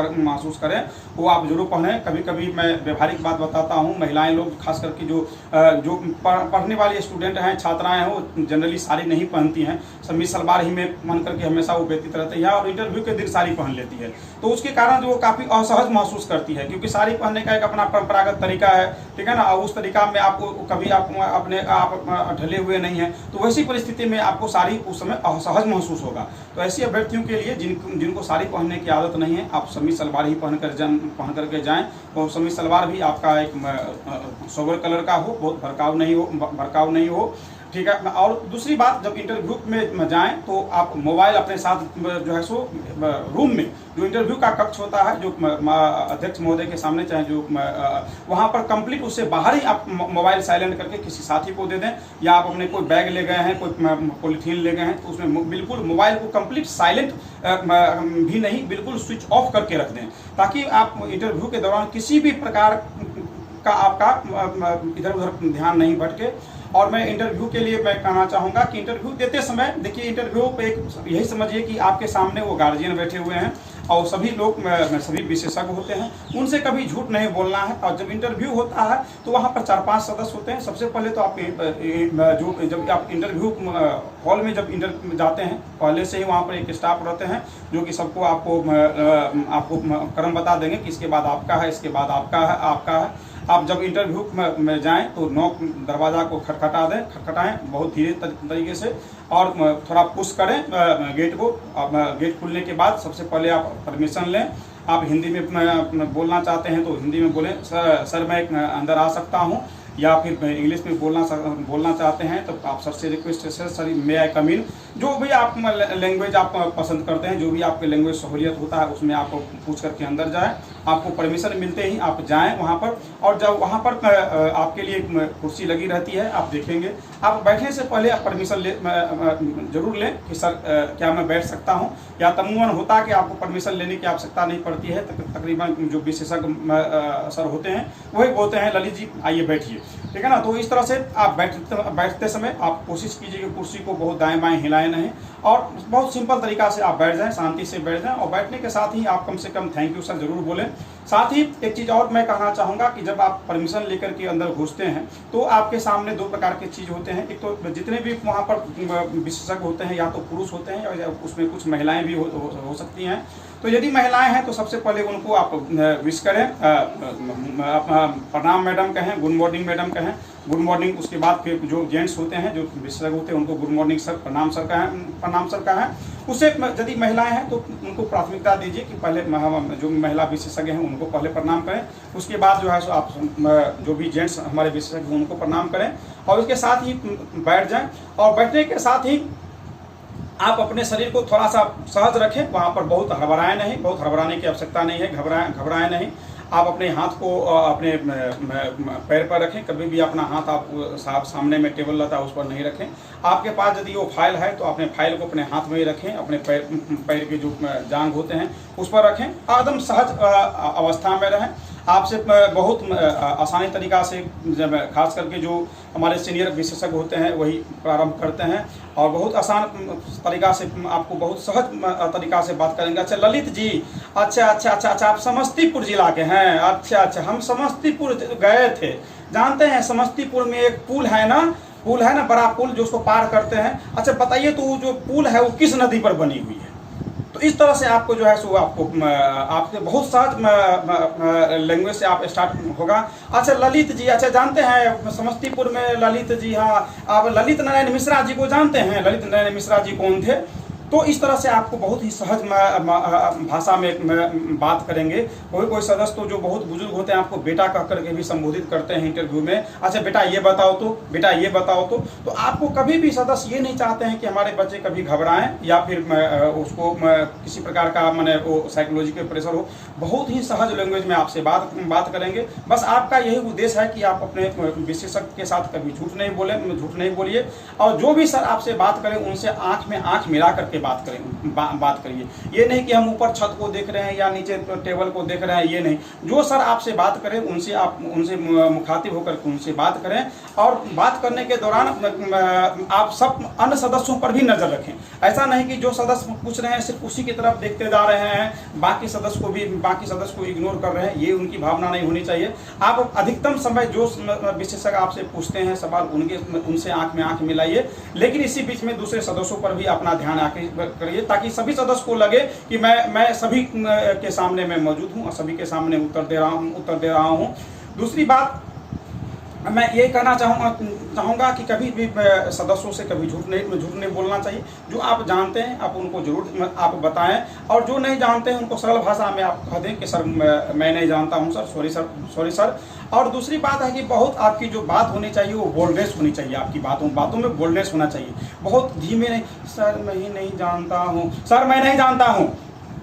S1: करें वो आप जरूर पहनें। कभी कभी मैं व्यवहारिक बात बताता हूँ, महिलाएं लोग खास करके जो पढ़ने वाली स्टूडेंट हैं, छात्राएं हैं, वो जनरली साड़ी नहीं पहनती हैं, समीज सलवार ही में पहन करके हमेशा वो व्यतीत रहती है, और इंटरव्यू के दिन साड़ी पहन लेती है। तो उसके कारण जो वो काफ़ी असहज महसूस करती है, क्योंकि साड़ी पहनने का एक अपना परंपरागत तरीका है, ठीक है ना। और उस तरीका में आपको कभी आप ढले हुए नहीं हैं, तो वैसी परिस्थिति में आपको साड़ी उस समय असहज महसूस होगा। तो ऐसी अभ्यर्थियों के लिए जिनको साड़ी पहनने की आदत नहीं है, आप समीज सलवार ही पहन करके जाएं। और समीज सलवार भी आपका एक सोबर कलर का हो, बहुत भड़काऊ नहीं हो, ठीक है। और दूसरी बात, जब इंटरव्यू में जाएं तो आप मोबाइल अपने साथ जो है सो रूम में, जो इंटरव्यू का कक्ष होता है, जो अध्यक्ष महोदय के सामने, चाहे जो वहाँ पर कंप्लीट, उससे बाहर ही आप मोबाइल साइलेंट करके किसी साथी को दे दें, या आप अपने कोई बैग ले गए हैं, कोई पॉलीथीन ले गए हैं, तो उसमें बिल्कुल मोबाइल को कंप्लीट साइलेंट भी नहीं, बिल्कुल स्विच ऑफ करके रख दें, ताकि आप इंटरव्यू के दौरान किसी भी प्रकार का आपका इधर उधर ध्यान नहीं भटके। और मैं इंटरव्यू के लिए मैं कहना चाहूँगा कि इंटरव्यू देते समय देखिए, इंटरव्यू पे यही समझिए कि आपके सामने वो गार्जियन बैठे हुए हैं, और सभी लोग सभी विशेषज्ञ होते हैं, उनसे कभी झूठ नहीं बोलना है। और जब इंटरव्यू होता है तो वहाँ पर 4-5 सदस्य होते हैं। सबसे पहले तो आप जब आप इंटरव्यू हॉल में जब जाते हैं, पहले से ही वहाँ पर एक स्टाफ रहते हैं जो कि सबको आपको क्रम बता देंगे कि इसके बाद आपका है, इसके बाद आपका है। आप जब इंटरव्यू में जाएं तो नॉक, दरवाज़ा को खटखटाएं बहुत धीरे तरीके से, और थोड़ा पुश करें गेट को। अब गेट खुलने के बाद सबसे पहले आप परमिशन लें। आप हिंदी में बोलना चाहते हैं तो हिंदी में बोलें, सर मैं अंदर आ सकता हूं, या फिर इंग्लिश में बोलना चाहते हैं तो आप सर से रिक्वेस्ट है, सर मे आई कम इन। जो भी आप लैंग्वेज आप पसंद करते हैं, जो भी आपके लैंग्वेज सहूलियत होता है उसमें आप पूछ करके अंदर जाएँ। आपको परमिशन मिलते ही आप जाएँ वहाँ पर, और जब वहाँ पर आपके लिए कुर्सी लगी रहती है, आप देखेंगे। आप बैठने से पहले आप परमिशन जरूर लें कि सर क्या मैं बैठ सकता हूँ, या तमूमन होता है कि आपको परमिशन लेने की आवश्यकता नहीं पड़ती है। तकरीबन जो विशेषज्ञ सर होते हैं वही बोलते हैं ललित जी आइए बैठिए, ठीक है ना। तो इस तरह से आप बैठते समय आप कोशिश कीजिए कि कुर्सी को बहुत दाएं बाएं हिलाएं नहीं, और बहुत सिंपल तरीका से आप बैठ जाएं, शांति से बैठ जाएं। और बैठने के साथ ही आप कम से कम थैंक यू सर जरूर बोलें। साथ ही एक चीज़ और मैं कहना चाहूँगा कि जब आप परमिशन लेकर के अंदर घुसते हैं तो आपके सामने दो प्रकार के चीज़ होते हैं। एक तो जितने भी वहाँ पर विशेषज्ञ होते हैं या तो पुरुष होते हैं, या उसमें कुछ महिलाएं भी हो सकती हैं। तो यदि महिलाएं हैं तो सबसे पहले उनको आप विश करें, प्रणाम मैडम कहें, गुड मॉर्निंग मैडम कहें, गुड मॉर्निंग। उसके बाद फिर जो जेंट्स होते हैं, जो विशेषज्ञ होते हैं, उनको गुड मॉर्निंग सर, प्रणाम सर कहें। उससे यदि महिलाएं हैं तो उनको प्राथमिकता दीजिए कि पहले जो महिला विशेषज्ञ हैं उनको पहले प्रणाम करें। उसके बाद जो है सो आप जो भी जेंट्स हमारे विशेषज्ञ उनको प्रणाम करें, और उसके साथ ही बैठ जाएं। और बैठने के साथ ही आप अपने शरीर को थोड़ा सा सहज रखें, वहाँ पर बहुत हड़बड़ाएं नहीं, बहुत हड़बड़ाने की आवश्यकता नहीं है, घबराएं नहीं। आप अपने हाथ को अपने पैर पर रखें, कभी भी अपना हाथ आप सामने में टेबल रहता है उस पर नहीं रखें। आपके पास यदि वो फाइल है तो अपने फाइल को अपने हाथ में ही रखें, अपने पैर के जो जांघ होते हैं उस पर रखें, एकदम सहज अवस्था में रहें। आपसे बहुत आसानी तरीका से, जब खास करके जो हमारे सीनियर विशेषज्ञ होते हैं वही प्रारंभ करते हैं, और बहुत आसान तरीका से आपको बहुत सहज तरीका से बात करेंगे। अच्छा ललित जी, अच्छा आप समस्तीपुर जिला के हैं? अच्छा हम समस्तीपुर गए थे। जानते हैं समस्तीपुर में एक पुल है ना, बड़ा पुल जो उसको पार करते हैं। अच्छा बताइए तो जो पुल है वो किस नदी पर बनी हुई है? तो इस तरह से आपको जो है सो आपके बहुत सहज लैंग्वेज से आप स्टार्ट होगा। अच्छा ललित जी, अच्छा जानते हैं समस्तीपुर में ललित जी, हाँ आप ललित नारायण मिश्रा जी को जानते हैं? ललित नारायण मिश्रा जी कौन थे? तो इस तरह से आपको बहुत ही सहज भाषा में बात करेंगे। कोई सदस्य तो जो बहुत बुजुर्ग होते हैं आपको बेटा कह करके भी संबोधित करते हैं इंटरव्यू में। अच्छा बेटा ये बताओ तो आपको कभी भी सदस्य ये नहीं चाहते हैं कि हमारे बच्चे कभी घबराएं या फिर उसको किसी प्रकार का माने वो साइकोलॉजिकल प्रेशर हो। बहुत ही सहज लैंग्वेज में आपसे बात करेंगे। बस आपका यही उद्देश्य है कि आप अपने विशेषज्ञ के साथ कभी झूठ नहीं बोलिए, और जो भी सर आपसे बात करें उनसे आँख में आँख मिला करके बात करिए। ये नहीं कि हम ऊपर छत को देख रहे हैं या नीचे टेबल को देख रहे हैं, ये नहीं। जो सर आपसे बात करें उनसे मुखातिब होकर उनसे बात करें, और बात करने के दौरान आप सब अन्य सदस्यों पर भी नजर रखें। ऐसा नहीं कि जो सदस्य पूछ रहे हैं सिर्फ उसी की तरफ देखते जा रहे हैं, बाकी सदस्य को इग्नोर कर रहे हैं, ये उनकी भावना नहीं होनी चाहिए। आप अधिकतम समय जो विशेषज्ञ आपसे पूछते हैं सवाल उनसे आंख में आंख मिलाइए, लेकिन इसी बीच में दूसरे सदस्यों पर भी अपना ध्यान करिए, ताकि सभी सदस्य को लगे कि मैं सभी के सामने मैं मौजूद हूं और सभी के सामने उत्तर दे रहा हूं। दूसरी बात मैं ये कहना चाहूँगा कि कभी भी सदस्यों से कभी झूठ नहीं बोलना चाहिए। जो आप जानते हैं आप उनको जरूर आप बताएं, और जो नहीं जानते हैं उनको सरल भाषा में आप कह दें कि सर मैं नहीं जानता हूं सर, सॉरी सर। और दूसरी बात है कि बहुत आपकी जो बात होनी चाहिए वो बोल्डनेस होनी चाहिए, आपकी बातों में बोल्डनेस होना चाहिए। बहुत धीमे नहीं, सर मैं नहीं जानता हूँ, सर मैं नहीं जानता हूँ,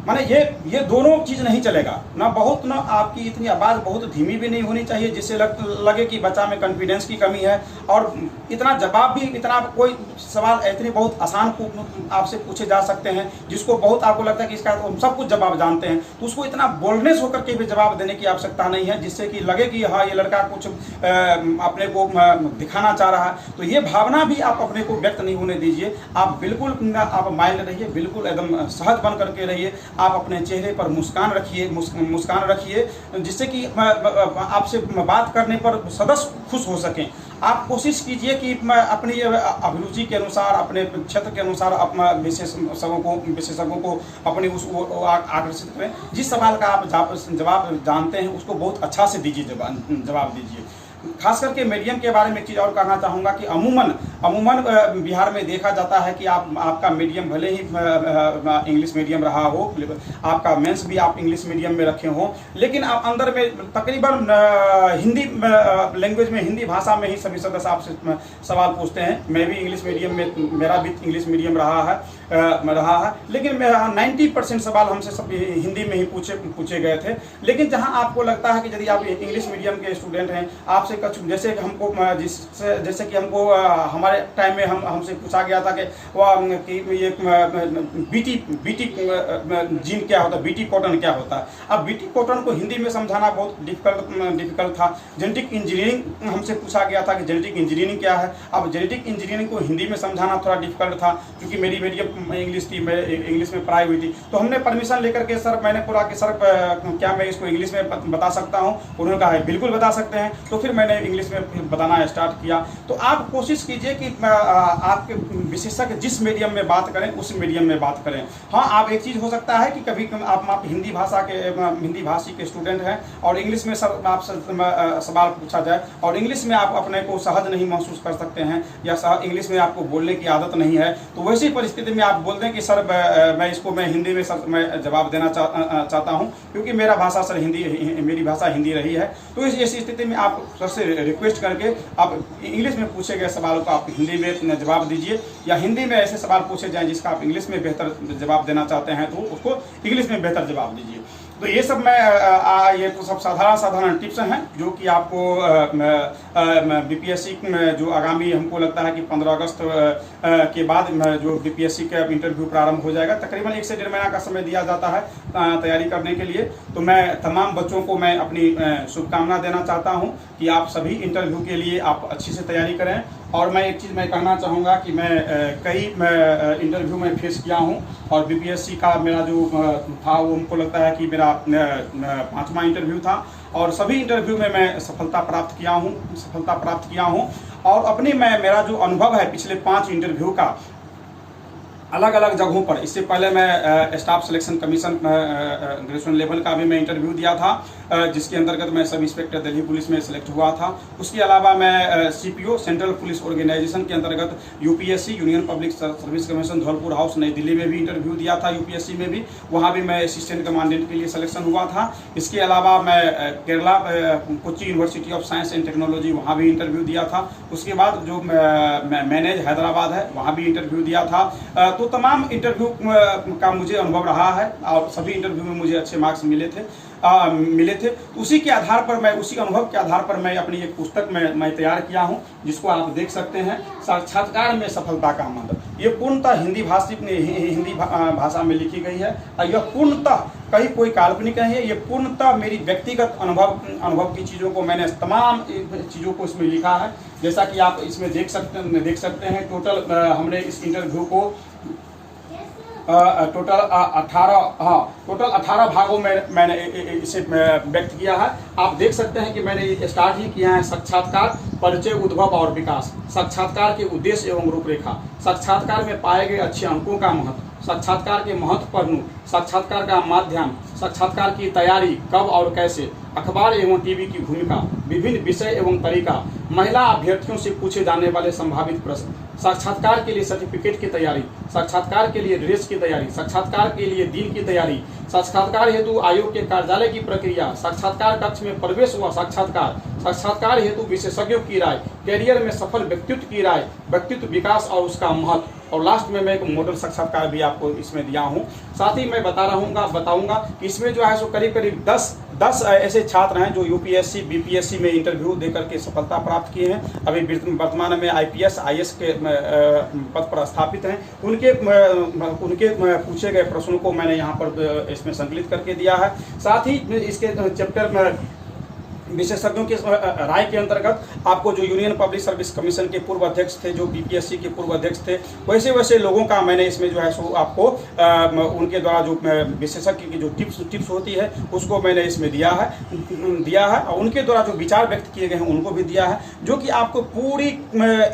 S1: माने ये दोनों चीज़ नहीं चलेगा। ना बहुत ना आपकी इतनी आवाज़ बहुत धीमी भी नहीं होनी चाहिए जिससे लगे कि बच्चा में कॉन्फिडेंस की कमी है, और इतना जवाब भी, इतना कोई सवाल इतने बहुत आसान आपसे पूछे जा सकते हैं जिसको बहुत आपको लगता है कि इसका तो सब कुछ जवाब जानते हैं, तो उसको इतना बोल्डनेस होकर के भी जवाब देने की आवश्यकता नहीं है जिससे कि लगे कि हाँ ये लड़का कुछ अपने को दिखाना चाह रहा है। तो ये भावना भी आप अपने को व्यक्त नहीं होने दीजिए। आप बिल्कुल आप माइल्ड रहिए, बिल्कुल एकदम सहज बन करके रहिए। आप अपने चेहरे पर मुस्कान रखिए जिससे कि आपसे बात करने पर सदस्य खुश हो सकें। आप कोशिश कीजिए कि अपनी अभिरुचि के अनुसार, अपने क्षेत्र के अनुसार अपना विशेषज्ञों को अपनी आकर्षित करें। जिस सवाल का आप जवाब जानते हैं उसको बहुत अच्छा से दीजिए, जवाब दीजिए। खास करके मीडियम के बारे में एक चीज़ और कहना चाहूँगा कि अमूमन अमूमन बिहार में देखा जाता है कि आपका मीडियम भले ही इंग्लिश मीडियम रहा हो, आपका मेंस भी आप इंग्लिश मीडियम में रखे हो, लेकिन आप अंदर में तकरीबन हिंदी लैंग्वेज में, हिंदी भाषा में ही सभी सदस्य आपसे सवाल पूछते हैं। मैं भी इंग्लिश मीडियम में, मेरा भी इंग्लिश मीडियम रहा है, लेकिन 90% सवाल हमसे सब हिंदी में ही पूछे गए थे। लेकिन जहां आपको लगता है कि यदि आप इंग्लिश मीडियम के स्टूडेंट हैं, आपसे कुछ जैसे कि हमको हमारे टाइम में हमसे पूछा गया था कि ये बीटी जीन क्या होता है, बीटी कॉटन क्या होता है। अब बीटी कॉटन को हिंदी में समझाना बहुत डिफिकल्ट था। जेनेटिक इंजीनियरिंग हमसे पूछा गया था कि जेनेटिक इंजीनियरिंग क्या है। अब जेनेटिक इंजीनियरिंग को हिंदी में समझाना थोड़ा डिफिकल्ट था, क्योंकि मेरी मीडियम इंग्लिश थी, मैं इंग्लिश में पढ़ाई हुई थी। तो हमने परमिशन लेकर के सर, मैंने पूरा कि सर क्या मैं इसको इंग्लिश में बता सकता हूँ? उन्होंने कहा है बिल्कुल बता सकते हैं। तो फिर मैंने इंग्लिश में बताना स्टार्ट किया। तो आप कोशिश कीजिए कि आपके विशेषज्ञ जिस मीडियम में बात करें उस मीडियम में बात करें। हाँ, आप एक चीज़ हो सकता है कि कभी आप हिंदी भाषी के स्टूडेंट हैं और इंग्लिश में आपसे सवाल पूछा जाए और इंग्लिश में आप अपने को सहज नहीं महसूस कर सकते हैं, या इंग्लिश में आपको बोलने की आदत नहीं है, तो वैसी परिस्थिति में आप बोल दें कि सर मैं हिंदी में मैं जवाब देना चाहता हूं, क्योंकि मेरी भाषा हिंदी रही है। तो इस स्थिति में आप सर से रिक्वेस्ट करके आप इंग्लिश में पूछे गए सवालों को आप हिंदी में जवाब दीजिए, या हिंदी में ऐसे सवाल पूछे जाएं जिसका आप इंग्लिश में बेहतर जवाब देना चाहते हैं तो उसको इंग्लिश में बेहतर जवाब दीजिए। तो ये सब ये तो सब साधारण टिप्स हैं जो कि आपको बीपीएससी में जो आगामी, हमको लगता है कि 15 अगस्त के बाद जो बीपीएससी का इंटरव्यू प्रारंभ हो जाएगा, तकरीबन 1 से 1.5 महीना का समय दिया जाता है तैयारी करने के लिए। तो मैं तमाम बच्चों को मैं अपनी शुभकामना देना चाहता हूं कि आप सभी इंटरव्यू के लिए आप अच्छी से तैयारी करें। और मैं एक चीज़ मैं कहना चाहूँगा कि मैं कई इंटरव्यू में फेस किया हूँ, और बीपीएससी का मेरा जो था वो हमको लगता है कि मेरा 5वां इंटरव्यू था, और सभी इंटरव्यू में मैं सफलता प्राप्त किया हूँ। और अपनी मेरा जो अनुभव है पिछले 5 इंटरव्यू का अलग अलग जगहों पर, इससे पहले मैं staff selection commission graduation level का भी मैं इंटरव्यू दिया था, जिसके अंतर्गत मैं सब इंस्पेक्टर दिल्ली पुलिस में सिलेक्ट हुआ था। उसके अलावा मैं सीपीओ सेंट्रल पुलिस ऑर्गेनाइजेशन के अंतर्गत UPSC union public service commission Dholpur house नई दिल्ली में भी इंटरव्यू दिया था। यूपीएससी में भी, वहाँ भी मैं असिस्टेंट कमांडेंट के लिए सिलेक्शन हुआ था। इसके अलावा मैं Kerala Kochi university of science and technology, वहाँ भी इंटरव्यू दिया था। उसके बाद जो मैनेज हैदराबाद है, वहाँ भी इंटरव्यू दिया था। तो तमाम इंटरव्यू का मुझे अनुभव रहा है, और सभी इंटरव्यू में मुझे अच्छे मार्क्स मिले थे। उसी के आधार पर उसी अनुभव के आधार पर मैं अपनी एक पुस्तक मैं तैयार किया हूं, जिसको आप देख सकते हैं, साक्षात्कार में सफलता का मंत्र। ये पूर्णतः हिंदी भाषा में लिखी गई है, और यह पूर्णतः कहीं कोई काल्पनिक नहीं है। ये पूर्णतः मेरी व्यक्तिगत अनुभव की चीज़ों को मैंने तमाम चीज़ों को इसमें लिखा है। जैसा कि आप इसमें देख सकते हैं, टोटल हमने इस इंटरव्यू को टोटल 18 भागों में मैंने इसे व्यक्त किया है। आप देख सकते हैं कि मैंने स्टार्ट ही किया है साक्षात्कार, परिचय, उद्भव और विकास, साक्षात्कार के उद्देश्य एवं रूपरेखा, साक्षात्कार में पाए गए अच्छे अंकों का महत्व, साक्षात्कार के महत्वपूर्ण, साक्षात्कार का माध्यम, साक्षात्कार की तैयारी कब और कैसे, अखबार एवं टीवी की भूमिका, विभिन्न विषय एवं तरीका, महिला अभ्यर्थियों से पूछे जाने वाले संभावित प्रश्न, साक्षात्कार के लिए सर्टिफिकेट की तैयारी, साक्षात्कार के लिए ड्रेस की तैयारी, साक्षात्कार के लिए दिन की तैयारी, साक्षात्कार हेतु आयोग के कार्यालय की प्रक्रिया, साक्षात्कार कक्ष में प्रवेश व साक्षात्कार, साक्षात्कार हेतु विशेषज्ञों की राय, कैरियर में सफल व्यक्तित्व की राय, व्यक्तित्व विकास और उसका महत्व, और लास्ट में मैं एक मॉडल साक्षात्कार भी आपको इसमें दिया हूं। साथ ही मैं बताऊंगा कि इसमें जो है सो करीब 10 ऐसे छात्र हैं जो यूपीएससी बीपीएससी में इंटरव्यू देकर के सफलता प्राप्त किए हैं, अभी वर्तमान में आईपीएस आईएएस के पद पर स्थापित हैं। उनके पूछे गए प्रश्नों को मैंने यहाँ पर इसमें संकलित करके दिया है। साथ ही इसके चैप्टर में विशेषज्ञों की राय के अंतर्गत आपको जो यूनियन पब्लिक सर्विस कमीशन के पूर्व अध्यक्ष थे, जो बीपीएससी के पूर्व अध्यक्ष थे, वैसे लोगों का मैंने इसमें जो है सो आपको उनके द्वारा जो विशेषज्ञ की जो टिप्स होती है उसको मैंने इसमें दिया है, और उनके द्वारा जो विचार व्यक्त किए गए हैं उनको भी दिया है, जो कि आपको पूरी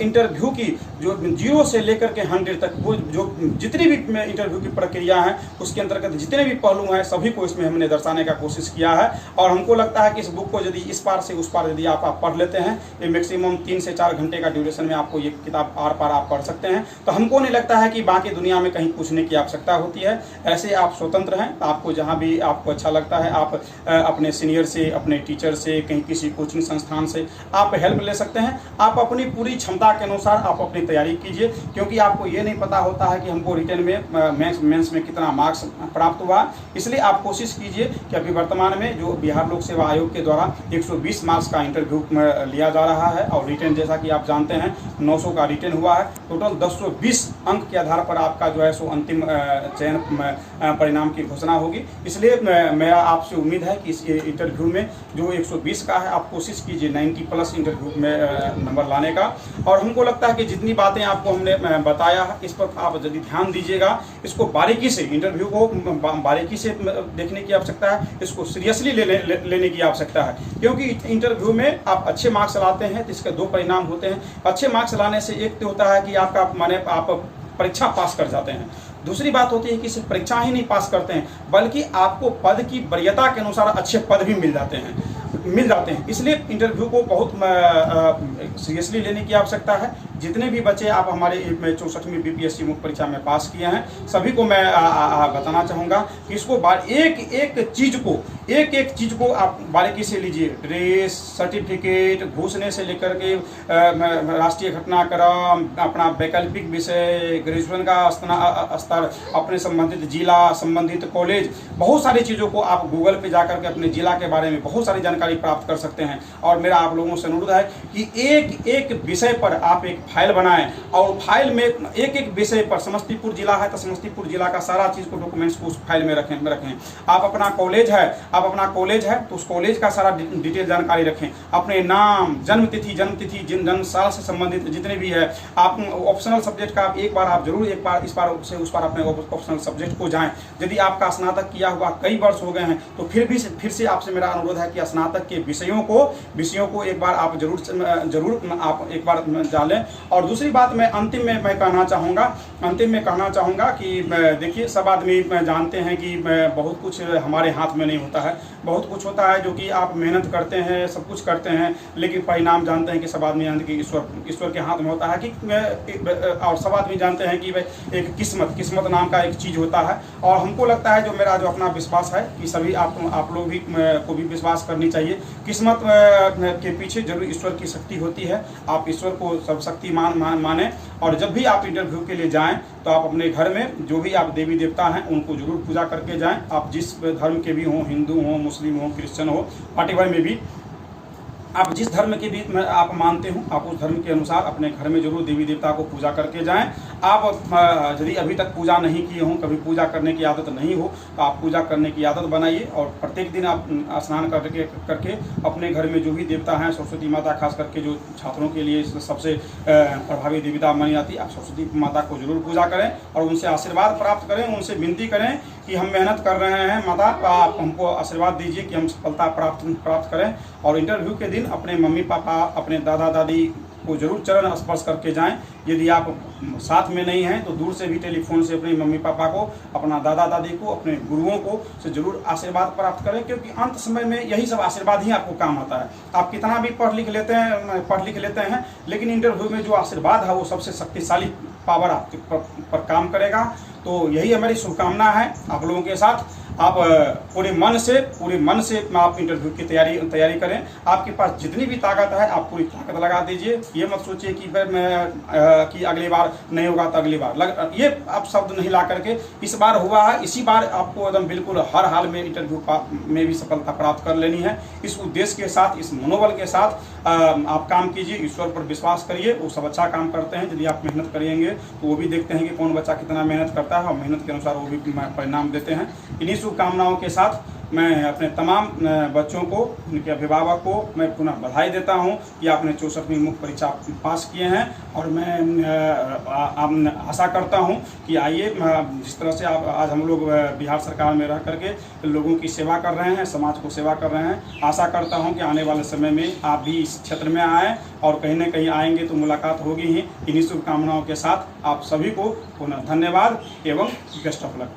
S1: इंटरव्यू की जो 0 से लेकर के 100 तक वो जो जितनी भी इंटरव्यू की प्रक्रिया है उसके अंतर्गत जितने भी पहलू हैं सभी को इसमें हमने दर्शाने का कोशिश किया है। और हमको लगता है कि इस बुक को यदि यदि इस पार से उस पार यदि आप पढ़ लेते हैं, ये मैक्सिमम 3 से 4 घंटे का ड्यूरेशन में आपको ये किताब आर पार आप पढ़ सकते हैं। तो हमको नहीं लगता है कि बाकी दुनिया में कहीं पूछने की आवश्यकता होती है। ऐसे आप स्वतंत्र हैं, आपको जहाँ भी आपको अच्छा लगता है आप अपने सीनियर से, अपने टीचर से, कहीं किसी कोचिंग संस्थान से आप हेल्प ले सकते हैं। आप अपनी पूरी क्षमता के अनुसार आप अपनी तैयारी कीजिए, क्योंकि आपको ये नहीं पता होता है कि हमको रिटर्न में मेंस में कितना मार्क्स प्राप्त हुआ। इसलिए आप कोशिश कीजिए कि अभी वर्तमान में जो बिहार लोक सेवा आयोग के द्वारा 120 मार्क्स का इंटरव्यू लिया जा रहा है और रिटर्न जैसा कि आप जानते हैं 900 का रिटर्न हुआ है। टोटल 220 अंक के आधार पर आपका जो है सो अंतिम चयन परिणाम की घोषणा होगी। इसलिए मेरा आपसे उम्मीद है कि इस इंटरव्यू में जो 120 का है आप कोशिश कीजिए 90 प्लस इंटरव्यू में नंबर लाने का। और हमको लगता है कि जितनी बातें आपको हमने बताया है इस पर आप यदि ध्यान दीजिएगा, इसको बारीकी से इंटरव्यू को बारीकी से देखने की आवश्यकता है, इसको सीरियसली लेने की आवश्यकता है, क्योंकि इंटरव्यू में आप अच्छे मार्क्स लाते हैं तो इसके 2 परिणाम होते हैं। अच्छे मार्क्स लाने से एक तो होता है कि आपका माने आप परीक्षा पास कर जाते हैं, दूसरी बात होती है कि सिर्फ परीक्षा ही नहीं पास करते हैं बल्कि आपको पद की वरीयता के अनुसार अच्छे पद भी मिल जाते हैं। इसलिए इंटरव्यू को बहुत सीरियसली लेने की आवश्यकता है। जितने भी बच्चे आप हमारे 64वीं बीपीएससी मुख्य परीक्षा में पास किए हैं सभी को मैं बताना चाहूँगा कि इसको एक एक चीज़ को आप बारीकी से लीजिए। ड्रेस, सर्टिफिकेट, घूसने से लेकर के राष्ट्रीय घटनाक्रम, अपना वैकल्पिक विषय, ग्रेजुएशन का स्तर, अपने संबंधित जिला, संबंधित कॉलेज, बहुत सारी चीज़ों को आप गूगल पे जाकर के अपने जिला के बारे में बहुत सारी जानकारी प्राप्त कर सकते हैं। और मेरा आप लोगों से अनुरोध है कि एक एक विषय पर आप एक फाइल बनाएं और फाइल में एक एक विषय पर, समस्तीपुर जिला है तो समस्तीपुर जिला का सारा चीज़ को डॉक्यूमेंट्स को उस फाइल में रखें। आप अपना कॉलेज है तो उस कॉलेज का सारा डिटेल जानकारी रखें। अपने नाम, जन्मतिथि, जन्म साल से संबंधित जितने भी है। आप ऑप्शनल सब्जेक्ट का एक बार इस बार से उस बार अपने ऑप्शनल सब्जेक्ट को जाएं। यदि आपका स्नातक किया हुआ कई वर्ष हो गए हैं तो फिर से आपसे मेरा अनुरोध है कि स्नातक के विषयों को एक बार आप जरूर आप एक बार जान। और दूसरी बात मैं अंतिम में कहना चाहूँगा कि देखिए, सब आदमी जानते हैं कि बहुत कुछ हमारे हाथ में नहीं होता है। बहुत कुछ होता है जो कि आप मेहनत करते हैं, सब कुछ करते हैं, लेकिन परिणाम जानते हैं कि सब आदमी जानते हैं कि ईश्वर के हाथ में होता है कि और सब आदमी जानते हैं कि भाई एक किस्मत नाम का एक चीज़ होता है। और हमको लगता है मेरा जो अपना विश्वास है कि सभी आप लोग भी को भी विश्वास करनी चाहिए। किस्मत के पीछे जरूर ईश्वर की शक्ति होती है। आप ईश्वर को सब शक्तिमान माने और जब भी आप इंटरव्यू के लिए जाएं तो आप अपने घर में जो भी आप देवी देवता हैं उनको जरूर पूजा करके जाएं। आप जिस धर्म के भी हों, हिंदू हों, मुस्लिम हो, क्रिश्चियन हो, व्हाटएवर में भी आप जिस धर्म के भी आप मानते हो आप उस धर्म के अनुसार अपने घर में जरूर देवी देवता को पूजा करके जाएं। आप यदि अभी तक पूजा नहीं किए हों, कभी पूजा करने की आदत नहीं हो तो आप पूजा करने की आदत बनाइए और प्रत्येक दिन आप स्नान करके अपने घर में जो भी देवता हैं, सरस्वती माता खास करके जो छात्रों के लिए सबसे प्रभावी देवता मानी जाती है, आप सरस्वती माता को जरूर पूजा करें और उनसे आशीर्वाद प्राप्त करें। उनसे विनती करें कि हम मेहनत कर रहे हैं माता, आप हमको आशीर्वाद दीजिए कि हम सफलता प्राप्त करें। और इंटरव्यू के दिन अपने मम्मी पापा, अपने दादा दादी को जरूर चरण स्पर्श करके जाएं। यदि आप साथ में नहीं हैं तो दूर से भी टेलीफोन से अपने मम्मी पापा को, अपना दादा दादी को, अपने गुरुओं को से जरूर आशीर्वाद प्राप्त करें, क्योंकि अंत समय में यही सब आशीर्वाद ही आपको काम आता है। आप कितना भी पढ़ लिख लेते हैं लेकिन इंटरव्यू में जो आशीर्वाद है वो सबसे शक्तिशाली पावर आपके पर काम करेगा। तो यही हमारी शुभकामना है आप लोगों के साथ। आप पूरे मन से आप इंटरव्यू की तैयारी करें। आपके पास जितनी भी ताकत है आप पूरी ताकत लगा दीजिए। ये मत सोचिए कि कि अगली बार नहीं होगा तो अगली बार ये आप शब्द नहीं ला करके इस बार हुआ है, इसी बार आपको एकदम बिल्कुल हर हाल में इंटरव्यू में भी सफलता प्राप्त कर लेनी है। इस उद्देश्य के साथ, इस मनोबल के साथ आप काम कीजिए। ईश्वर पर विश्वास करिए, वो सब अच्छा काम करते हैं। यदि आप मेहनत करेंगे तो वो भी देखते हैं कि कौन बच्चा कितना मेहनत करता है और मेहनत के अनुसार वो भी परिणाम देते हैं। इन्हीं शुभकामनाओं के साथ मैं अपने तमाम बच्चों को, उनके अभिभावक को मैं पुनः बधाई देता हूं कि आपने 64वीं मुख्य परीक्षा पास किए हैं। और मैं आशा करता हूं कि आइए, जिस तरह से आप आज हम लोग बिहार सरकार में रह करके लोगों की सेवा कर रहे हैं, समाज को सेवा कर रहे हैं, आशा करता हूं कि आने वाले समय में आप भी इस क्षेत्र में आएँ और कहीं न कहीं आएंगे तो मुलाकात होगी ही। इन्हीं शुभकामनाओं के साथ आप सभी को पुनः धन्यवाद एवं बेस्ट ऑफ लक।